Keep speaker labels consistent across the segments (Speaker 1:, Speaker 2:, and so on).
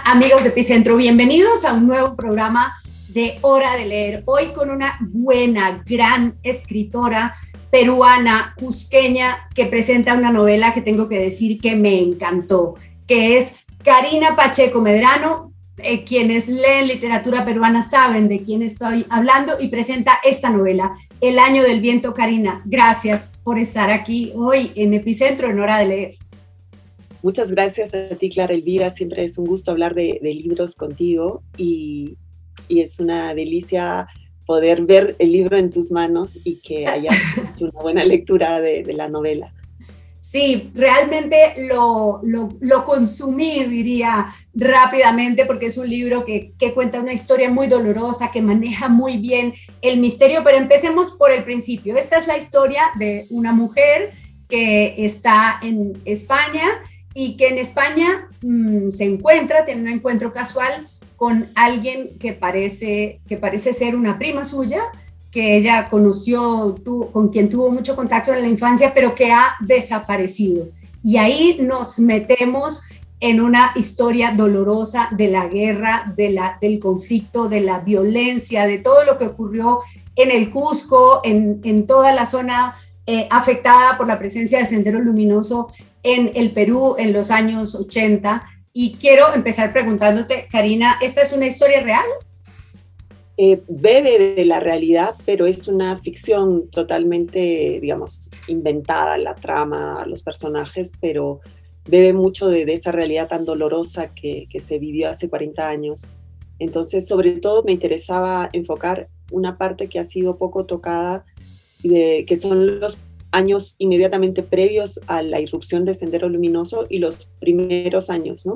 Speaker 1: Amigos de Epicentro, bienvenidos a un nuevo programa de Hora de Leer. Hoy con una buena, gran escritora peruana, cusqueña, que presenta una novela que tengo que decir que me encantó, que es Karina Pacheco Medrano. Quienes leen literatura peruana saben de quién estoy hablando y presenta esta novela, El Año del Viento. Karina, gracias por estar aquí hoy en Epicentro en Hora de Leer.
Speaker 2: Muchas gracias a ti, Clara Elvira. Siempre es un gusto hablar de libros contigo y es una delicia poder ver el libro en tus manos y que hayas hecho una buena lectura de la novela.
Speaker 1: Sí, realmente lo consumí, diría, rápidamente, porque es un libro que cuenta una historia muy dolorosa, que maneja muy bien el misterio, pero empecemos por el principio. Esta es la historia de una mujer que está en España y que en España se encuentra, tiene un encuentro casual con alguien que parece ser una prima suya, que ella conoció, con quien tuvo mucho contacto en la infancia, pero que ha desaparecido. Y ahí nos metemos en una historia dolorosa de la guerra, del conflicto, de la violencia, de todo lo que ocurrió en el Cusco, en toda la zona afectada por la presencia de Sendero Luminoso en el Perú en los años 80. Y quiero empezar preguntándote, Karina, ¿esta es una historia real?
Speaker 2: Bebe de la realidad, pero es una ficción totalmente, digamos, inventada, la trama, los personajes, pero bebe mucho de esa realidad tan dolorosa que se vivió hace 40 años. Entonces, sobre todo me interesaba enfocar una parte que ha sido poco tocada, que son los años inmediatamente previos a la irrupción de Sendero Luminoso y los primeros años, ¿no?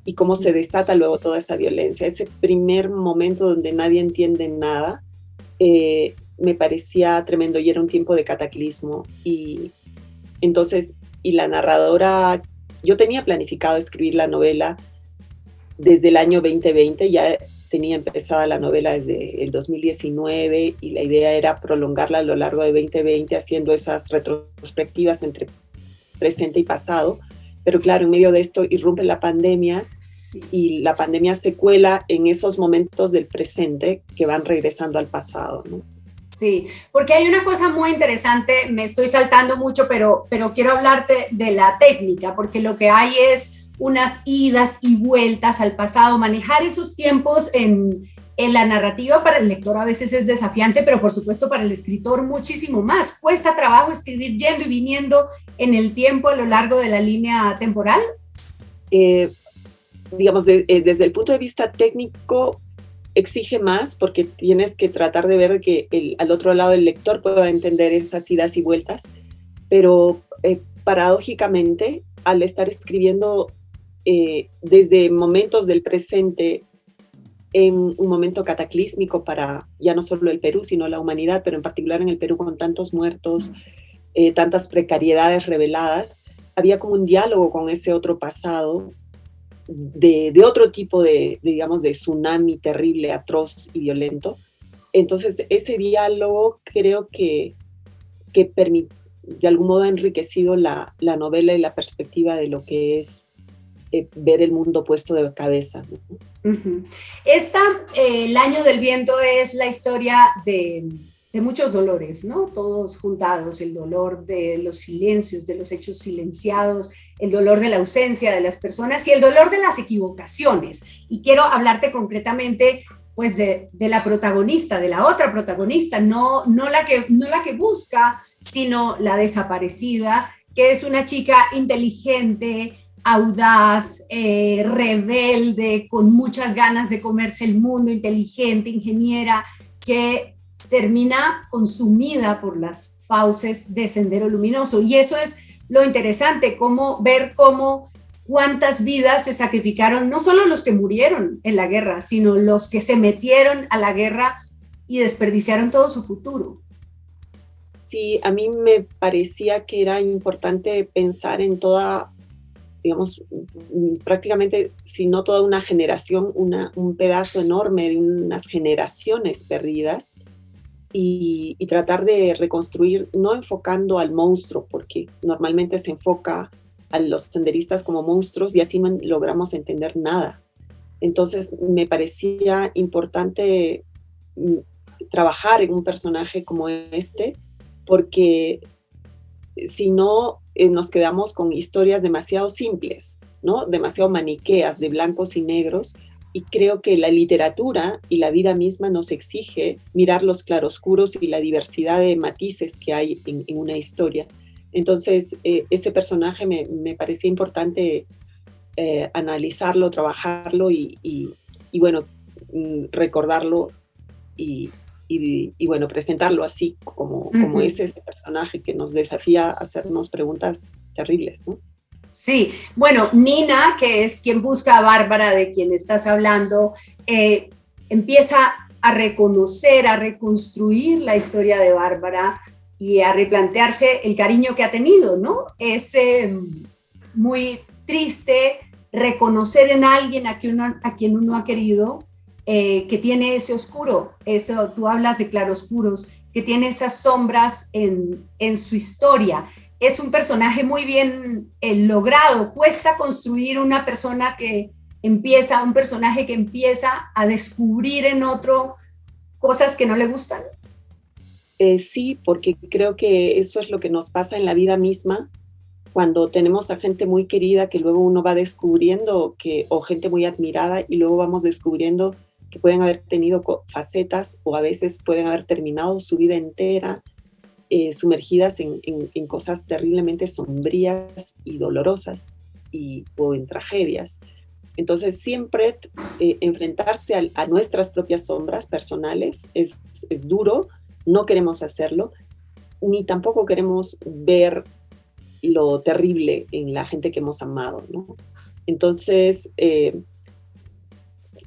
Speaker 2: Y cómo se desata luego toda esa violencia. Ese primer momento donde nadie entiende nada, me parecía tremendo y era un tiempo de cataclismo. Y entonces, y la narradora, yo tenía planificado escribir la novela desde el año 2020, ya tenía empezada la novela desde el 2019 y la idea era prolongarla a lo largo de 2020 haciendo esas retrospectivas entre presente y pasado. Pero claro, en medio de esto irrumpe la pandemia, sí, y la pandemia se cuela en esos momentos del presente que van regresando al pasado, ¿no?
Speaker 1: Sí, porque hay una cosa muy interesante, me estoy saltando mucho, pero quiero hablarte de la técnica, porque lo que hay es unas idas y vueltas al pasado. Manejar esos tiempos en la narrativa para el lector a veces es desafiante, pero por supuesto para el escritor muchísimo más. ¿Cuesta trabajo escribir yendo y viniendo en el tiempo a lo largo de la línea temporal?
Speaker 2: Digamos, desde el punto de vista técnico, exige más porque tienes que tratar de ver que al otro lado el lector pueda entender esas idas y vueltas, pero paradójicamente, al estar escribiendo desde momentos del presente en un momento cataclísmico para ya no solo el Perú, sino la humanidad, pero en particular en el Perú con tantos muertos, tantas precariedades reveladas, había como un diálogo con ese otro pasado de otro tipo digamos, de tsunami terrible, atroz y violento. Entonces, ese diálogo creo que de algún modo ha enriquecido la novela y la perspectiva de lo que es ver el mundo puesto de cabeza.
Speaker 1: Uh-huh. El Año del Viento es la historia de muchos dolores, ¿no? Todos juntados, el dolor de los silencios, de los hechos silenciados, el dolor de la ausencia de las personas y el dolor de las equivocaciones. Y quiero hablarte concretamente, pues, de la protagonista, de la otra protagonista, no la que busca, sino la desaparecida, que es una chica inteligente, audaz, rebelde, con muchas ganas de comerse el mundo, inteligente, ingeniera, que termina consumida por las fauces de Sendero Luminoso. Y eso es lo interesante, ver cuántas vidas se sacrificaron, no solo los que murieron en la guerra, sino los que se metieron a la guerra y desperdiciaron todo su futuro.
Speaker 2: Sí, a mí me parecía que era importante pensar en toda, digamos, prácticamente, si no toda una generación, un pedazo enorme de unas generaciones perdidas y tratar de reconstruir, no enfocando al monstruo, porque normalmente se enfoca a los senderistas como monstruos y así no logramos entender nada. Entonces me parecía importante trabajar en un personaje como este, porque si no nos quedamos con historias demasiado simples, ¿no? Demasiado maniqueas de blancos y negros, y creo que la literatura y la vida misma nos exige mirar los claroscuros y la diversidad de matices que hay en una historia. Entonces, ese personaje me parecía importante analizarlo, trabajarlo y bueno, recordarlo y bueno, presentarlo así como es ese personaje que nos desafía a hacernos preguntas terribles, ¿no?
Speaker 1: Sí, bueno, Nina, que es quien busca a Bárbara, de quien estás hablando, empieza a reconocer, a reconstruir la historia de Bárbara y a replantearse el cariño que ha tenido, ¿no? Es muy triste reconocer en alguien a quien uno ha querido que tiene ese oscuro, eso, tú hablas de claroscuros, que tiene esas sombras en su historia. Es un personaje muy bien logrado, cuesta construir un personaje que empieza a descubrir en otro cosas que no le gustan.
Speaker 2: Sí, porque creo que eso es lo que nos pasa en la vida misma, cuando tenemos a gente muy querida que luego uno va descubriendo o gente muy admirada y luego vamos descubriendo que pueden haber tenido facetas o a veces pueden haber terminado su vida entera sumergidas en cosas terriblemente sombrías y dolorosas o en tragedias. Entonces siempre enfrentarse a nuestras propias sombras personales es duro, no queremos hacerlo, ni tampoco queremos ver lo terrible en la gente que hemos amado, ¿no? Entonces,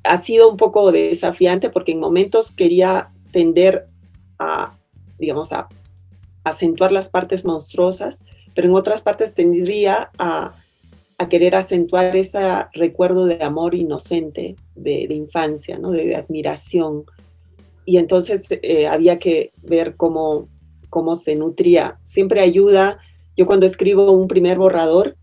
Speaker 2: ha sido un poco desafiante porque en momentos quería tender digamos, a acentuar las partes monstruosas, pero en otras partes tendría a querer acentuar ese recuerdo de amor inocente, de infancia, ¿no? de admiración. Y entonces había que ver cómo se nutría. Siempre ayuda. Yo cuando escribo un primer borrador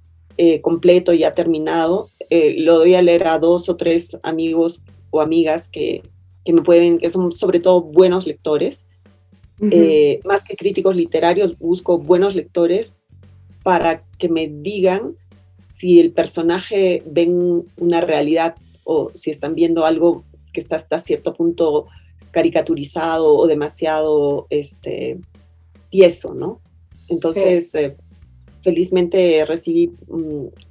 Speaker 2: completo, ya terminado, lo doy a leer a 2 o 3 amigos o amigas que son sobre todo buenos lectores. Más que críticos literarios, busco buenos lectores para que me digan si el personaje ven una realidad o si están viendo algo que está hasta cierto punto caricaturizado o demasiado tieso, ¿no? Entonces, sí. Felizmente recibí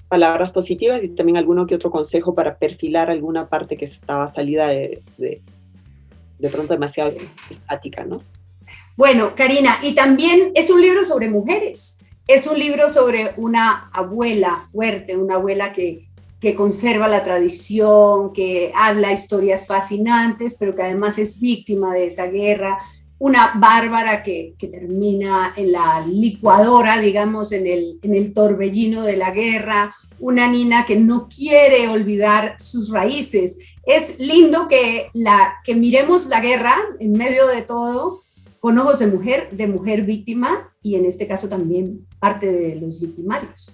Speaker 2: palabras positivas y también alguno que otro consejo para perfilar alguna parte que estaba salida de pronto demasiado estática, ¿no?
Speaker 1: Bueno, Karina, y también es un libro sobre mujeres, es un libro sobre una abuela fuerte, una abuela que conserva la tradición, que habla historias fascinantes, pero que además es víctima de esa guerra, una Bárbara que termina en la licuadora, digamos, en el torbellino de la guerra, una Nina que no quiere olvidar sus raíces. Es lindo que miremos la guerra en medio de todo, con ojos de mujer víctima, y en este caso también parte de los victimarios.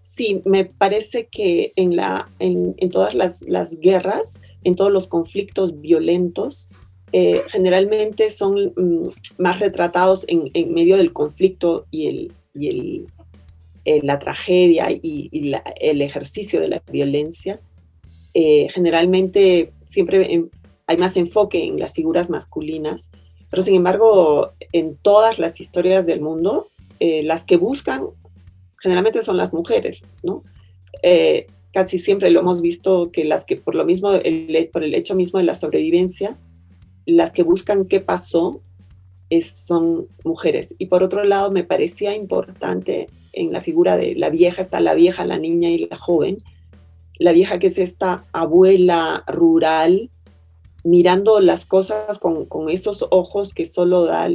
Speaker 2: Sí, me parece que en todas las guerras, en todos los conflictos violentos, generalmente son más retratados en medio del conflicto y la tragedia y el ejercicio de la violencia. Generalmente siempre hay más enfoque en las figuras masculinas, pero sin embargo, en todas las historias del mundo, las que buscan generalmente son las mujeres, ¿no? Casi siempre lo hemos visto que las que por lo mismo, por el hecho mismo de la sobrevivencia, las que buscan qué pasó son mujeres. Y por otro lado, me parecía importante en la figura de la vieja, está la vieja, la niña y la joven. La vieja que es esta abuela rural, mirando las cosas con esos ojos que solo da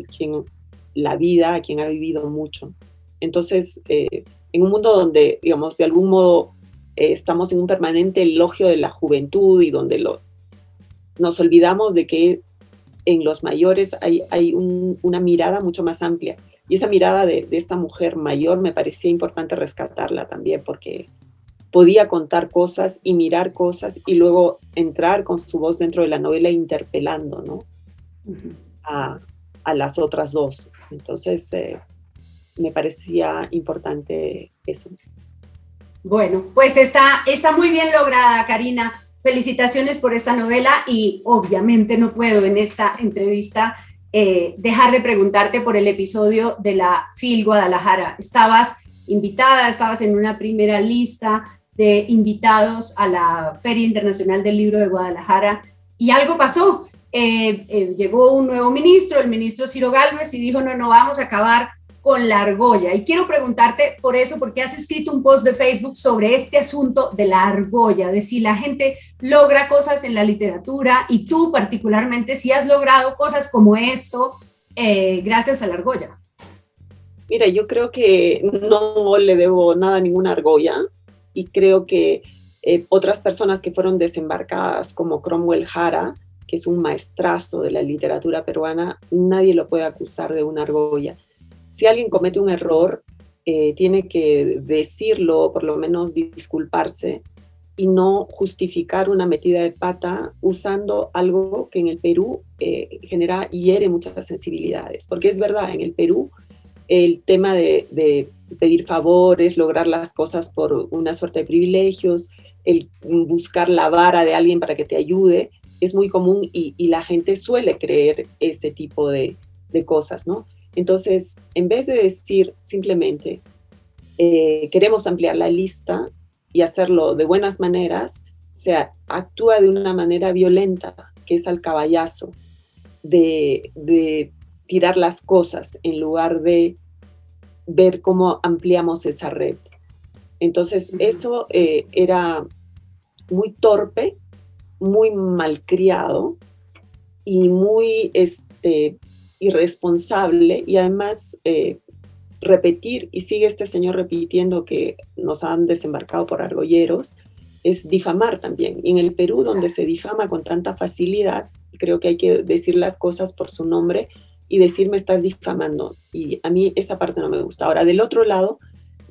Speaker 2: la vida a quien ha vivido mucho. Entonces, en un mundo donde, digamos, de algún modo estamos en un permanente elogio de la juventud y donde nos olvidamos de que en los mayores hay una mirada mucho más amplia. Y esa mirada de esta mujer mayor me parecía importante rescatarla también, porque podía contar cosas y mirar cosas y luego entrar con su voz dentro de la novela interpelando, ¿no? A las otras dos. Entonces, me parecía importante eso.
Speaker 1: Bueno, pues está muy bien lograda, Karina. Felicitaciones por esta novela y obviamente no puedo en esta entrevista dejar de preguntarte por el episodio de la FIL Guadalajara. Estabas invitada, estabas en una primera lista de invitados a la Feria Internacional del Libro de Guadalajara y algo pasó. Llegó un nuevo ministro, el ministro Ciro Gálvez, y dijo, no vamos a acabar con la argolla. Y quiero preguntarte por eso, porque has escrito un post de Facebook sobre este asunto de la argolla, de si la gente logra cosas en la literatura, y tú particularmente si has logrado cosas como esto gracias a la argolla.
Speaker 2: Mira, yo creo que no le debo nada a ninguna argolla, y creo que otras personas que fueron desembarcadas, como Cromwell Jara, que es un maestrazo de la literatura peruana, nadie lo puede acusar de una argolla. Si alguien comete un error, tiene que decirlo, por lo menos disculparse, y no justificar una metida de pata usando algo que en el Perú genera y hiere muchas sensibilidades. Porque es verdad, en el Perú el tema de pedir favores, lograr las cosas por una suerte de privilegios, el buscar la vara de alguien para que te ayude, es muy común y la gente suele creer ese tipo de cosas, ¿no? Entonces, en vez de decir simplemente queremos ampliar la lista y hacerlo de buenas maneras, se actúa de una manera violenta, que es al caballazo, de tirar las cosas en lugar de ver cómo ampliamos esa red. Entonces, eso era muy torpe, muy malcriado y muy irresponsable, y además repetir, y sigue este señor repitiendo que nos han desembarcado por argolleros, es difamar también. Y en el Perú, donde se difama con tanta facilidad, creo que hay que decir las cosas por su nombre y decir me estás difamando. Y a mí esa parte no me gusta. Ahora, del otro lado,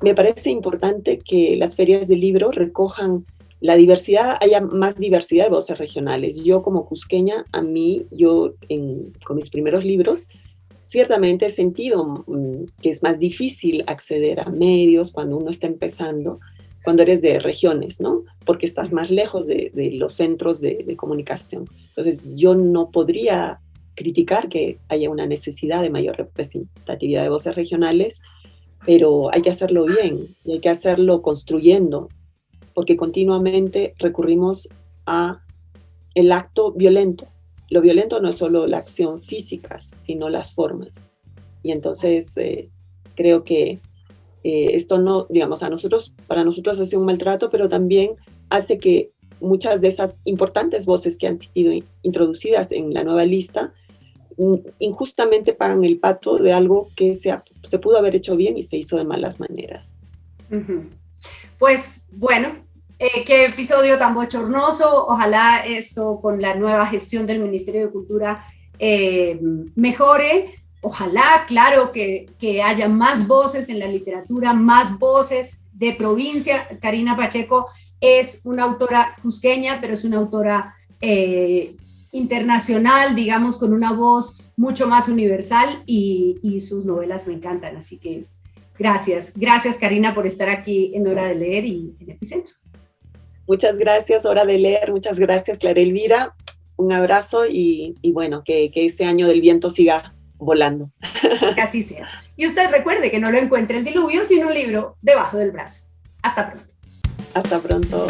Speaker 2: me parece importante que las ferias del libro recojan la diversidad, haya más diversidad de voces regionales. Yo como cusqueña, con mis primeros libros, ciertamente he sentido que es más difícil acceder a medios cuando uno está empezando, cuando eres de regiones, ¿no? Porque estás más lejos de los centros de comunicación. Entonces, yo no podría criticar que haya una necesidad de mayor representatividad de voces regionales, pero hay que hacerlo bien y hay que hacerlo construyendo, porque continuamente recurrimos a el acto violento. Lo violento no es solo la acción física, sino las formas. Y entonces creo que esto no, digamos, para nosotros hace un maltrato, pero también hace que muchas de esas importantes voces que han sido introducidas en la nueva lista injustamente pagan el pato de algo que se pudo haber hecho bien y se hizo de malas maneras.
Speaker 1: Uh-huh. Pues bueno, qué episodio tan bochornoso. Ojalá esto con la nueva gestión del Ministerio de Cultura mejore. Ojalá, claro, que haya más voces en la literatura, más voces de provincia. Karina Pacheco es una autora cusqueña, pero es una autora internacional, digamos, con una voz mucho más universal, y sus novelas me encantan. Así que gracias Karina por estar aquí en Hora de Leer y en Epicentro.
Speaker 2: Muchas gracias, Hora de Leer, muchas gracias, Clara Elvira, un abrazo y bueno, que ese año del viento siga volando.
Speaker 1: Que así sea. Y usted recuerde que no lo encuentre el diluvio, sino un libro debajo del brazo. Hasta pronto.
Speaker 2: Hasta pronto.